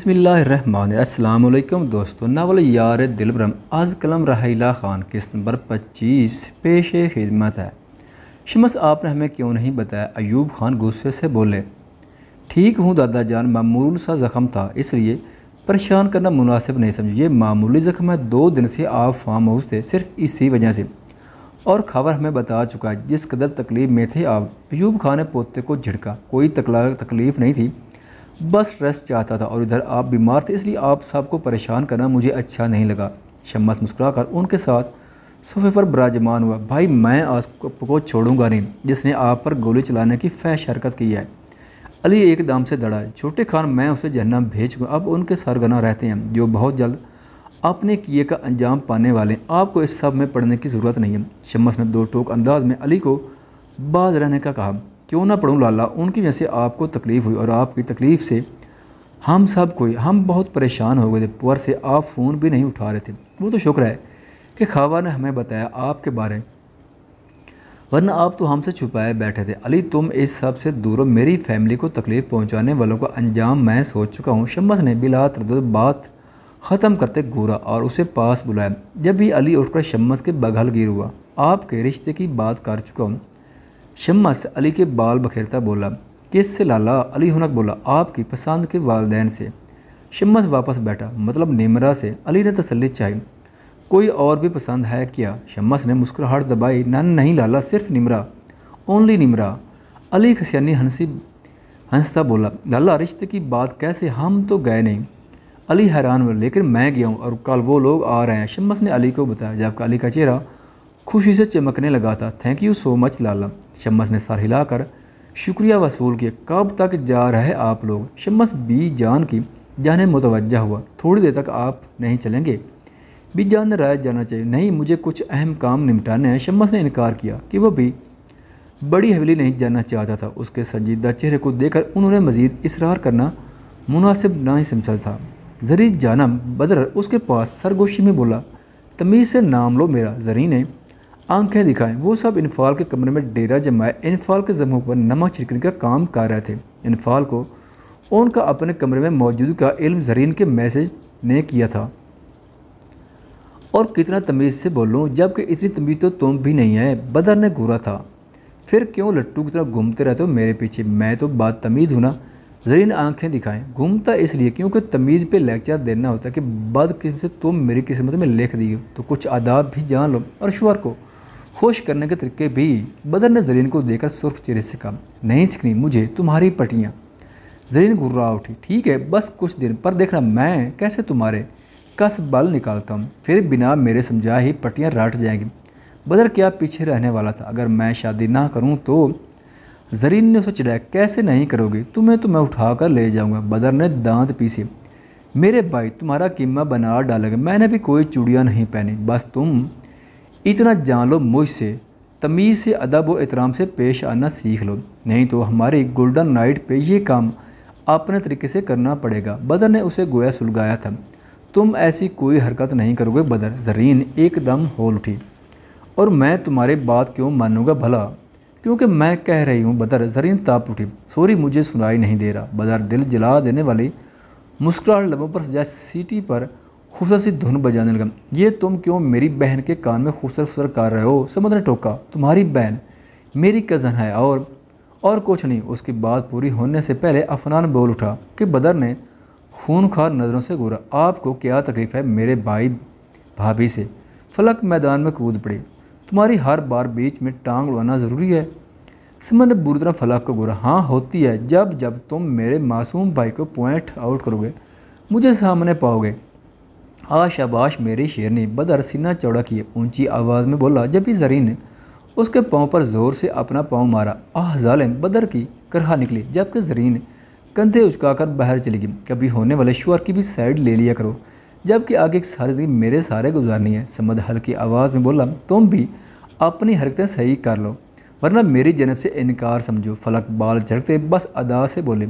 बिस्मिल्लाहिर्रहमानिर्रहीम। अस्सलाम वालेकुम दोस्तों। नावल यार दिलबरम आज कलम रहीला ख़ान किस्त नंबर 25 पेश खिदमत है। शम्स आपने हमें क्यों नहीं बताया? अयूब खान गुस्से से बोले। ठीक हूँ दादा जान, मामूल सा ज़ख़म था इसलिए परेशान करना मुनासिब नहीं समझी। ये मामूली ज़ख़म है, 2 दिन से आप फार्म हाउस थे सिर्फ इसी वजह से, और खबर हमें बता चुका है जिस कदर तकलीफ़ में थे आप। अयूब खान ने पोते को झिड़का। कोई तकलीफ़ नहीं थी, बस रेस्ट चाहता था, और इधर आप बीमार थे इसलिए आप सबको परेशान करना मुझे अच्छा नहीं लगा। शम्स मुस्कुराकर उनके साथ सोफे पर विराजमान हुआ। भाई मैं आपको छोड़ूंगा नहीं जिसने आप पर गोली चलाने की फहश हरकत की है। अली एकदम से दड़ा। छोटे खान मैं उसे जहन्नम भेजूँगा। अब उनके सरगना रहते हैं जो बहुत जल्द अपने किए का अंजाम पाने वाले। आपको इस सब में पढ़ने की ज़रूरत नहीं है। शम्स ने 2 टोक अंदाज में अली को बाज रहने का कहा। क्यों ना पढ़ूँ लाला, उनकी वजह से आपको तकलीफ़ हुई और आपकी तकलीफ़ से हम बहुत परेशान हो गए थे। पर से आप फ़ोन भी नहीं उठा रहे थे। वो तो शुक्र है कि खावा ने हमें बताया आपके बारे, वरना आप तो हमसे छुपाए बैठे थे। अली तुम इस सब से दूर हो, मेरी फैमिली को तकलीफ़ पहुंचाने वालों का अंजाम मैं सोच चुका हूँ। शम्स ने बिला तरद्दुद बात ख़त्म करते घूरा और उसे पास बुलाया। जब भी अली उठकर शम्स के बगल गिर हुआ। आपके रिश्ते की बात कर चुका हूँ। शम्स अली के बाल बखेरता बोला। किससे लाला? अली हुनक बोला। आपकी पसंद के वालिदैन से। शम्स वापस बैठा। मतलब निमरा से? अली ने तसल्ली चाही। कोई और भी पसंद है क्या? शम्स ने मुस्कुराहट दबाई। नहीं लाला, सिर्फ निमरा, ओनली निमरा। अली खसियानी हंसता बोला। लाला रिश्ते की बात कैसे? हम तो गए नहीं। अली हैरान हुआ। लेकिन मैं गया हूँ और कल वो लोग आ रहे हैं। शम्स ने अली को बताया, जबकि अली का चेहरा खुशी से चमकने लगा था। थैंक यू सो मच लाला। शम्स ने सर हिलाकर शुक्रिया वसूल किया। कब तक जा रहे आप लोग? शम्स बी जान की जाने मुतवज्जा हुआ। थोड़ी देर तक आप नहीं चलेंगे? बी जान ने राय जाना चाहिए। नहीं, मुझे कुछ अहम काम निपटाने हैं। शम्स ने इनकार किया कि वह भी बड़ी हवेली नहीं जाना चाहता था। उसके संजीदा चेहरे को देखकर उन्होंने मज़ीद इसरार करना मुनासिब नहीं समझा था। जरी जानम बदर उसके पास सरगोशी में बोला। तमीज़ से नाम लो मेरा। जरी ने आंखें दिखाएं। वो सब इनफाल के कमरे में डेरा जमाए इनफाल के जख्मों पर नमक छिड़कने का काम कर रहे थे। इनफाल को उनका अपने कमरे में मौजूद का इल्म जरीन के मैसेज ने किया था। और कितना तमीज़ से बोलूं, जबकि इतनी तमीज़ तो तुम भी नहीं है। बदर ने घूरा था। फिर क्यों लट्टू की तरह घूमते रहते हो मेरे पीछे? मैं तो बात तमीज़ हूँ ना। जरीन आंखें दिखाएं। घूमता इसलिए क्योंकि तमीज़ पे लेक्चर देना होता है कि बदकिस्मत से तुम मेरी किस्मत में लिख दी हो तो कुछ आदाब भी जान लो, और शुअर को खुश करने के तरीके भी। बदर ने जरीन को देखकर सुर्ख चेहरे से कहा। नहीं सीखनी मुझे तुम्हारी पटियाँ। जरीन गुर्रा उठी। ठीक है, बस कुछ दिन पर देखना मैं कैसे तुम्हारे कस बल निकालता हूँ। फिर बिना मेरे समझा ही पटियाँ रट जाएंगी। बदर क्या पीछे रहने वाला था? अगर मैं शादी ना करूँ तो? जरीन ने उसे चिढ़ाया। कैसे नहीं करोगे? तुम्हें तो मैं उठा कर ले जाऊँगा। बदर ने दांत पीसे। मेरे भाई तुम्हारा कीमा बना डालेगा। मैंने भी कोई चूड़ियाँ नहीं पहनी। बस तुम इतना जान लो मुझसे, तमीज़ से अदब व एहतराम से पेश आना सीख लो, नहीं तो हमारी गोल्डन नाइट पे ये काम अपने तरीके से करना पड़ेगा। बदर ने उसे गोया सुलगाया था। तुम ऐसी कोई हरकत नहीं करोगे बदर। जरीन एकदम होल उठी। और मैं तुम्हारी बात क्यों मानूंगा भला? क्योंकि मैं कह रही हूँ बदर। जरीन ताप उठी। सॉरी, मुझे सुनाई नहीं दे रहा। बदर दिल जला देने वाली मुस्कुराहट लबों पर सजा सीटी पर खूबसूरत सी धुन बजाने लगा। ये तुम क्यों मेरी बहन के कान में खूबसूरत फुसर कर रहे हो? समझ ने टोका। तुम्हारी बहन मेरी कज़न है और कुछ नहीं। उसकी बात पूरी होने से पहले अफनान बोल उठा कि बदर ने खूनखार नज़रों से घूरा। आपको क्या तकलीफ़ है मेरे भाई भाभी से? फलक मैदान में कूद पड़ी। तुम्हारी हर बार बीच में टांग उड़ाना ज़रूरी है? समझ ने बुरी तरह फलक को घूरा। हाँ होती है, जब तुम मेरे मासूम भाई को पॉइंट आउट करोगे, मुझे सामने पाओगे। शाबाश मेरी शेरनी। बदर सीना चौड़ा किए ऊंची आवाज़ में बोला। जब भी जरीन ने उसके पाँव पर ज़ोर से अपना पाँव मारा। जालिम। बदर की करहा निकली, जबकि जरीन कंधे उचकाकर बाहर चली गई। कभी होने वाले शुअर की भी साइड ले लिया करो, जबकि आगे एक सारी जिंदगी मेरे सारे गुजारनी है। समद हल्की आवाज़ में बोला। तुम भी अपनी हरकतें सही कर लो, वरना मेरी जन्म से इनकार समझो। फलक बाल झड़कते बस अदा से बोले।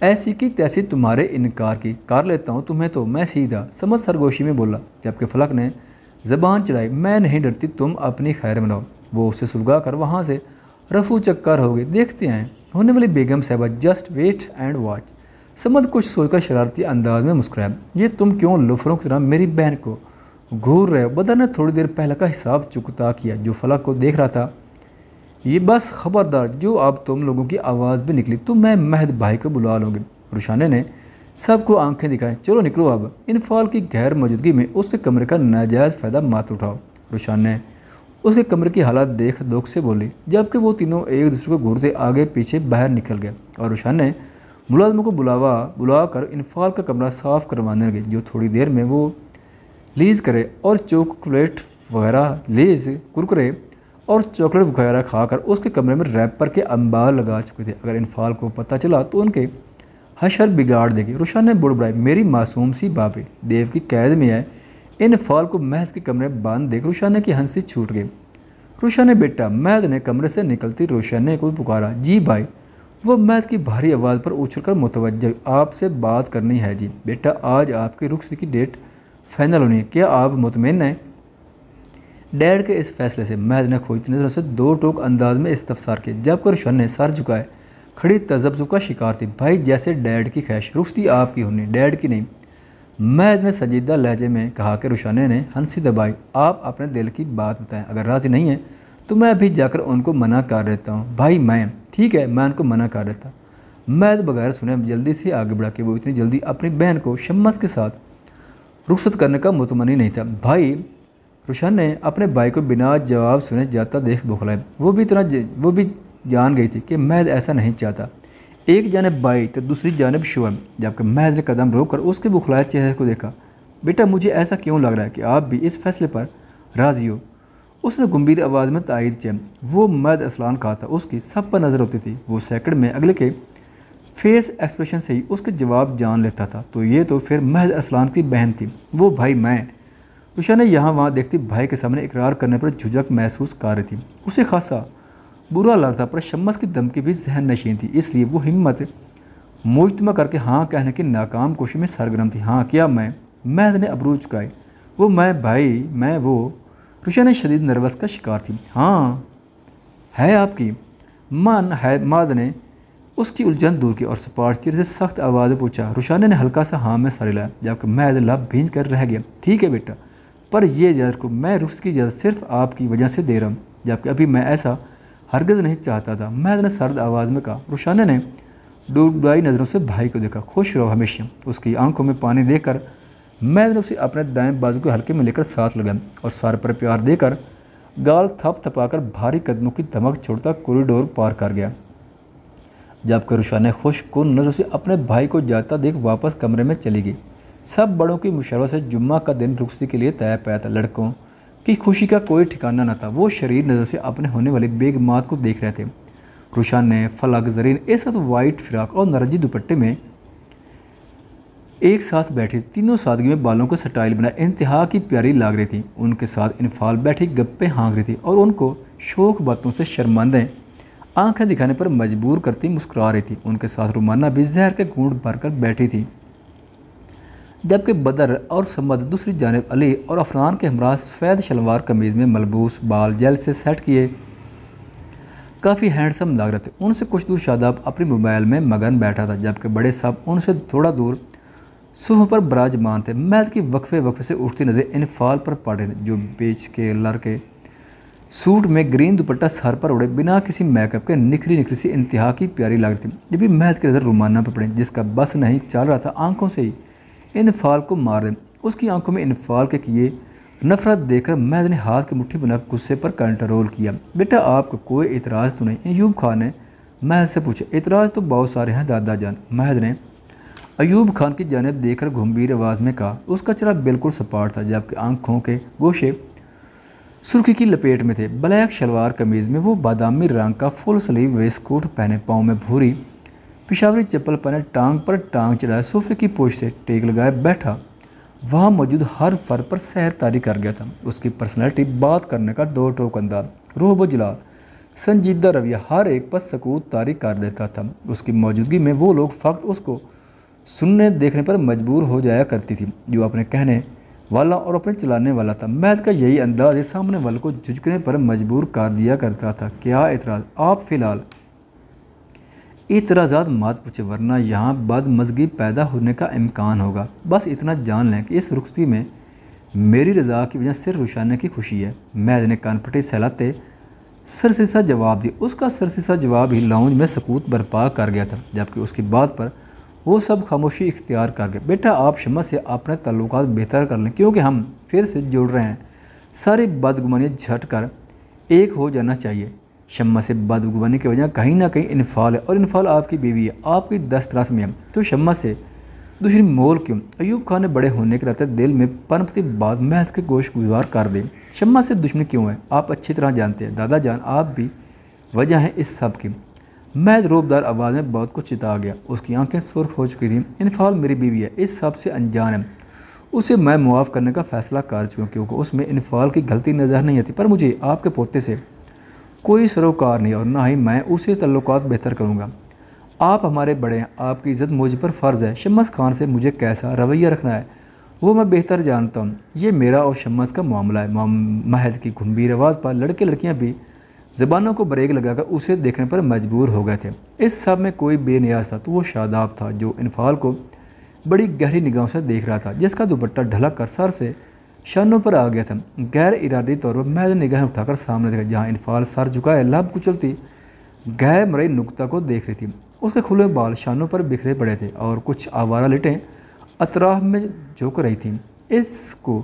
ऐसी की तैसी तुम्हारे इनकार की कर लेता हूँ तुम्हें तो मैं सीधा। समझ सरगोशी में बोला, जबकि फलक ने ज़बान चढ़ाई। मैं नहीं डरती, तुम अपनी खैर मनाओ। वो उसे सुलगा कर वहाँ से रफू चक्कर हो गए। देखते हैं होने वाली बेगम साहबा। Just wait and watch. Samad कुछ सोचकर शरारती अंदाज में मुस्कुराया। ये तुम क्यों लुफरों की तरह मेरी बहन को घूर रहे हो? बदर ने थोड़ी देर पहले का हिसाब चुकता किया जो फलक को देख रहा था। ये बस खबरदार, जो अब तुम लोगों की आवाज़ भी निकली तो मैं महद भाई को बुला लूँगी। रुशाने ने सबको आंखें दिखाई। चलो निकलो अब, इनफाल की गैर मौजूदगी में उसके कमरे का नाजायज़ फ़ायदा मत उठाओ। रुशाने उसके कमरे की हालत देख दुख से बोली, जबकि वो तीनों एक दूसरे को घूरते आगे पीछे बाहर निकल गए और रुशान ने मुलाजमों को बुलाकर इनफाल का कमरा साफ़ करवाने लगे जो थोड़ी देर में वो लीज़ करे और चॉकलेट वगैरह खाकर उसके कमरे में रैपर के अंबार लगा चुके थे। अगर इनफाल को पता चला तो उनके हशर बिगाड़ देगी। रुशान ने बुड़बड़ाई, मेरी मासूम सी बाबी देव की कैद में है। इनफाल को महज के कमरे बंद देख रुशाने की हंसी छूट गई। रुशाने बेटा, महद ने कमरे से निकलती रुशाने को पुकारा। जी भाई। वो महद की भारी आवाज़ पर उछलकर मुतवज्जह, आपसे बात करनी है जी। बेटा, आज आपकी रुखसती की डेट फाइनल होनी है, क्या आप मुतमईन हैं? डैड के इस फैसले से महद ने खोजती नज़रों से दो टोक अंदाज में इस्तफसार किया, जबकि रुशान ने सर झुकाए खड़ी तजब्जुब का शिकार थी। भाई, जैसे डैड की ख्वाहिश, रुखसती आपकी होनी, डैड की नहीं। महद ने संजीदा लहजे में कहा कि रुशाने ने हंसी दबाई। आप अपने दिल की बात बताएं, अगर राज़ी नहीं है तो मैं अभी जाकर उनको मना कर देता हूँ। भाई मैं, ठीक है, मैं उनको मना कर देता। महद बगैर सुने जल्दी से आगे बढ़ा कि वो इतनी जल्दी अपनी बहन को शम्मस के साथ रुखसत करने का मुतमनी नहीं था। भाई, रुशान ने अपने भाई को बिना जवाब सुने जाता देख बौखलाया। वो भी जान गई थी कि महद ऐसा नहीं चाहता। एक जानब भाई तो दूसरी जानब शुअब। जबकि महद ने कदम रोककर उसके बुखलाए चेहरे को देखा। बेटा, मुझे ऐसा क्यों लग रहा है कि आप भी इस फैसले पर राज़ी हो? उसने गंभीर आवाज़ में तायद किया। वो महद असलान कहा था, उसकी सब पर नज़र होती थी। वो सेकंड में अगले के फेस एक्सप्रेशन से ही उसके जवाब जान लेता था। तो ये तो फिर महद असलान की बहन थी। वो भाई मैं। रुशान ने यहाँ वहाँ देखती भाई के सामने इकरार करने पर झुझक महसूस कर रही थी। उसे खासा बुरा लगता, पर शम्मस की धमकी भी जहन नशीन थी, इसलिए वो हिम्मत मुजतमा करके हाँ कहने की नाकाम कोशिश में सरगर्म थी। हाँ क्या मैं? महद ने अबरू चुकाए। वो मैं भाई, मैं वो। रुशान ने शदीद नर्वस का शिकार थी। हाँ है आपकी मन है? महद ने उसकी उलझन दूर की और सपाट चेहरे से सख्त आवाज़ में पूछा। रुशान ने हल्का सा हाँ में सर हिलाया, जबकि महद लब भींज कर रह गया। ठीक है बेटा, पर यह इजाज़त को मैं रुख्सत की इजाज़त सिर्फ आपकी वजह से दे रहा हूँ, जबकि अभी मैं ऐसा हरगिज़ नहीं चाहता था। महद ने सर्द आवाज़ में कहा। रुशान ने डूबलाई नज़रों से भाई को देखा। खुश रहो हमेशा। उसकी आंखों में पानी देकर महद ने उसे अपने दाएं बाजू के हल्के में लेकर साथ लगाया और सर पर प्यार देकर गाल थपथपाकर भारी कदमों की धमक छोड़ता कॉरिडोर पार कर गया। जबकि रुशान खुशकुन नज़रों से अपने भाई को जाता देख वापस कमरे में चली गई। सब बड़ों की मुशर्रत से जुम्मा का दिन रुखसती के लिए तय पाया था। लड़कों की खुशी का कोई ठिकाना न था। वो शरीर नज़र से अपने होने वाली बेगमात को देख रहे थे। रुशान ने फलक जरीन इस वक्त वाइट फ्राक और नारंगी दुपट्टे में एक साथ बैठी, तीनों सादगी में बालों को स्टाइल बना इंतहा की प्यारी लाग रही थी। उनके साथ इनफाल बैठी गप्पे हाँक रही थी और उनको शौक बातों से शर्मांदे आंखें दिखाने पर मजबूर करती मुस्कुरा रही थी। उनके साथ रुमाना भी जहर के घूंट भरकर बैठी थी, जबकि बदर और समद दूसरी जानिब अली और अफरान के हमरा सफ़ेद शलवार कमीज़ में मलबूस, बाल जेल से सेट किए काफ़ी हैंडसम लग रहे थे। उनसे कुछ दूर शादाब अपने मोबाइल में मगन बैठा था, जबकि बड़े साहब उनसे थोड़ा दूर सोफे पर बराजमान थे। महद की वक्फे से उठती नज़र इनफाल पर पड़ रहे थे, जो बेच के लड़के सूट में ग्रीन दुपट्टा सर पर उड़े बिना किसी मेकअप के निखरी सी इंतहा की प्यारी लग रही थी। जब भी महद की नज़र रुमाना पर पड़ी, जिसका बस नहीं चल रहा था आंखों से ही इनफाल को मार दे। उसकी आंखों में इनफाल के किए नफरत देखकर महद ने हाथ की मुट्ठी बना गुस्से पर कंट्रोल किया। बेटा, आपको कोई एतराज़ तो नहीं? अयूब खान ने महद से पूछा। एतराज़ तो बहुत सारे हैं दादा जान, महद ने अयूब खान की जानिब देखकर गंभीर आवाज़ में कहा। उसका चेहरा बिल्कुल सपाट था, जबकि आंखों के गोशे सुर्खी की लपेट में थे। ब्लैक शलवार कमीज़ में वो बादामी रंग का फुल स्लीव वेस्टकोट पहने, पाँव में भूरी पिशावरी चप्पल पहने टांग पर टांग चढ़ाए सोफे की पोश से टेक लगाए बैठा वहाँ मौजूद हर फर्द पर सहर तारी कर गया था। उसकी पर्सनैलिटी, बात करने का दो टोक अंदाज, रोहब जलाल, संजीदा रवैया हर एक पर सकूत तारी कर देता था। उसकी मौजूदगी में वो लोग फ़क्त उसको सुनने देखने पर मजबूर हो जाया करती थी, जो अपने कहने वाला और अपने चलाने वाला था। महद का यही अंदाज सामने वाले को झुकने पर मजबूर कर दिया करता था। क्या एतराज़? आप फ़िलहाल اعتراضات مات پوچھے ورنہ یہاں بدمزگی پیدا ہونے کا امکان ہوگا۔ بس اتنا جان لیں کہ اس رخصتی میں میری رضا کی وجہ صرف روشانیہ کی خوشی ہے۔ مہد نے کان پھٹے سہلاتے سرسیسا جواب دی۔ اس کا سرسیسا جواب ہی لاؤنج میں سکوت برپا کر گیا تھا، جبکہ اس کی بات پر وہ سب خاموشی اختیار کر گئے۔ بیٹا آپ شمع سے اپنے تعلقات بہتر کر لیں، کیونکہ ہم پھر سے جڑ رہے ہیں۔ ساری بدگمانیاں جھٹ کر ایک ہو جانا چاہیے۔ شمع سے بدگمانی کی وجہ کہیں نہ کہیں انفعال ہے، اور انفعال آپ کی بیوی ہے، آپ کی دسترس میں ہے، تو شمع سے دوسری مول کیوں؟ ایوب خان نے بڑے ہونے کے رہتے دل میں پنپتی بات مہد کے گوش گزار کر دی۔ شمع سے دشمنی کیوں ہے؟ آپ اچھی طرح جانتے ہیں دادا جان، آپ بھی وجہ ہیں اس سب کی۔ مہد روبدار آواز میں بہت کچھ چتا گیا، اس کی آنکھیں سرخ ہو چکی تھیں۔ انفعال میری بیوی ہے، اس سب سے انجان ہے، اسے میں معاف کرنے کا فیصلہ کر چکا ہوں، کیونکہ اس میں انفعال کی غلطی نظر نہیں آتی، پر مجھے آپ کے پوتے سے کوئی سروکار نہیں، اور نہ ہی میں اسے تعلقات بہتر کروں گا۔ آپ ہمارے بڑے ہیں، آپ کی عزت مجھ پر فرض ہے۔ شمس خان سے مجھے کیسا رویہ رکھنا ہے وہ میں بہتر جانتا ہوں، یہ میرا اور شمس کا معاملہ ہے۔ مہد کی گھمبیر آواز پر لڑکے لڑکیاں بھی زبانوں کو بریک لگا کر اسے دیکھنے پر مجبور ہو گئے تھے۔ اس سب میں کوئی بے نیاز تھا تو وہ شاداب تھا، جو انفعال کو بڑی گہری نگاہوں سے دیکھ رہا تھا، جس کا دوپٹہ ڈھلک کر سر سے شانوں پر آ گیا تھا۔ غیر ارادی طور پر مہد نے نگاہیں اٹھا کر سامنے دیکھا، جہاں انفعال سر جھکائے لب کچلتی غیر مرئی نقطہ کو دیکھ رہی تھی۔ اس کے کھلے بال شانوں پر بکھرے پڑے تھے، اور کچھ آوارہ لٹیں اطراف میں جھک رہی تھیں۔ اس کو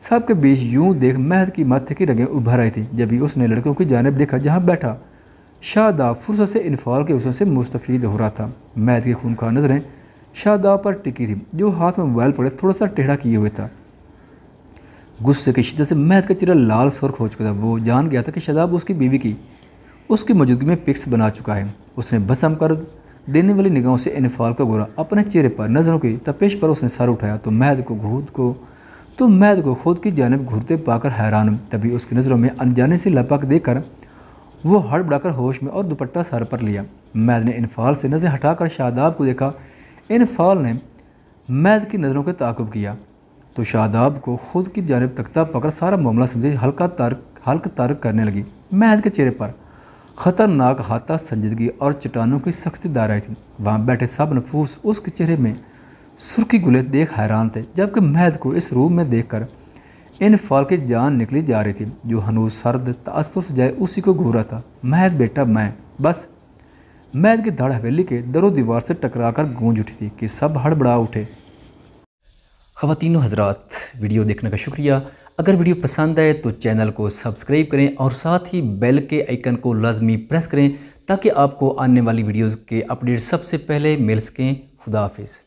سب کے بیچ یوں دیکھ مہد کی ماتھے کی رگیں ابھر رہی تھیں۔ جب ہی اس نے لڑکوں کی جانب دیکھا جہاں بیٹھا شاداب فرصت سے انفعال کے حسن سے مستفید ہو رہا تھا۔ مہد کی خونخوار نظریں شاداب پر ٹکی تھی، جو ہاتھ میں موبائل پڑے تھوڑا سا ٹیڑھا کیے ہوئے تھا۔ غصے کی شدت سے مہد کا چہرہ لال سرخ ہو چکا تھا۔ وہ جان گیا تھا کہ شاداب اس کی بیوی کی اس کی موجودگی میں پکس بنا چکا ہے۔ اس نے بسم کر دینے والی نگاہوں سے انفعال کو گورا۔ اپنے چہرے پر نظروں کی تپش پر اس نے سر اٹھایا تو مہد کو خود کی جانب گھورتے پا کر حیران۔ تبھی اس کی نظروں میں انجانے سے لپک دے کر وہ ہڑبڑا کر ہوش میں اور دوپٹہ سر پر لیا۔ مہد نے انفعال سے نظریں ہٹا کر شاداب کو دیکھا۔ انفعال نے مہد کی نظروں کو تعاقب کیا تو شاداب کو خود کی جانب تکتا پکڑ سارا معاملہ سمجھے ہلکا ترک کرنے لگی۔ مہد کے چہرے پر خطرناک احاطہ سنجیدگی اور چٹانوں کی سختی دار آئی تھی۔ وہاں بیٹھے سب نفوس اس کے چہرے میں سرخی گلے دیکھ حیران تھے، جبکہ مہد کو اس روح میں دیکھ کر انفعال کی جان نکلی جا رہی تھی، جو ہنوز سرد تاثر سے جائے اسی کو گھورا تھا۔ مہد بیٹا میں بس۔ مہد کی دھڑ حویلی کے در و دیوار سے ٹکرا کر گونج اٹھی تھی کہ سب ہڑبڑا اٹھے۔ خواتین و حضرات، ویڈیو دیکھنے کا شکریہ۔ اگر ویڈیو پسند آئے تو چینل کو سبسکرائب کریں اور ساتھ ہی بیل کے آئیکن کو لازمی پریس کریں تاکہ آپ کو آنے والی ویڈیوز کے اپڈیٹ سب سے پہلے مل سکیں۔ خدا حافظ۔